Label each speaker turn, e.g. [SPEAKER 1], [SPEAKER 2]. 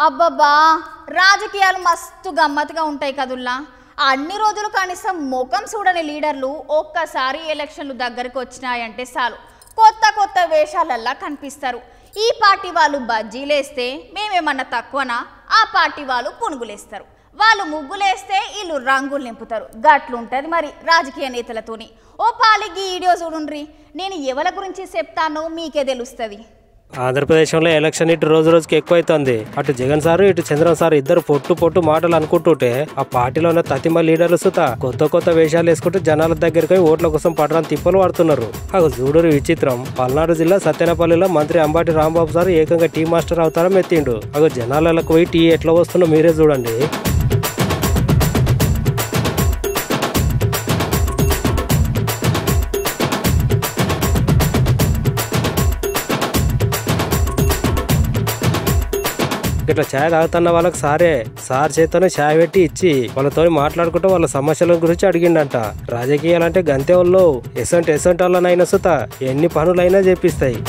[SPEAKER 1] అబ్బబ్బా రాజకీయాలు మస్తు గమ్మత్తుగా ఉంటాయి కదుల్లా. అన్ని రోజులు కనీసం ముఖం చూడని లీడర్లు ఒక్కసారి ఎలక్షన్లు దగ్గరికి వచ్చినాయంటే చాలు కొత్త కొత్త వేషాలల్లా కనిపిస్తారు. ఈ పార్టీ వాళ్ళు బజ్జీలేస్తే మేమేమన్నా తక్కువనా, ఆ పార్టీ వాళ్ళు పునుగులేస్తారు. వాళ్ళు ముగ్గులేస్తే వీళ్ళు రంగులు నింపుతారు. గట్లుంటది మరి రాజకీయ నేతలతోని. ఓ పాలికి వీడియో చూడుండ్రి, నేను ఎవరి గురించి చెప్తానో మీకే తెలుస్తుంది.
[SPEAKER 2] ఆంధ్రప్రదేశ్లో ఎలక్షన్ ఇటు రోజు రోజుకి ఎక్కువైతుంది. అటు జగన్ సారు ఇటు చంద్రబాబు సారు ఇద్దరు పొట్టు మాటలు అనుకుంటుంటే ఆ పార్టీలో ఉన్న తతిమ లీడర్లు సుత కొత్త వేషాలు వేసుకుంటూ జనాల దగ్గరికి ఓట్ల కోసం పడరాని తిప్పలు పడుతున్నారు. అగ చూడరు విచిత్రం. పల్నాడు జిల్లా సత్యనపల్లిలో మంత్రి అంబాటి రాంబాబు సారు ఏకంగా టీ మాస్టర్ అవతారం ఎత్తిండు. అగ జనాలకు పోయి టీ ఎట్లా వస్తుందో మీరే చూడండి. ఇట్లా ఛాయ్ తాగుతున్న వాళ్ళకి సార్ చేతోనే ఛాయ్ పెట్టి ఇచ్చి వాళ్ళతో మాట్లాడుకుంటూ వాళ్ళ సమస్యల గురించి అడిగిండంట. రాజకీయాలంటే గంతే వాళ్ళు ఎసంటి వాళ్ళనైనా సుత ఎన్ని పనులైనా చేపిస్తాయి.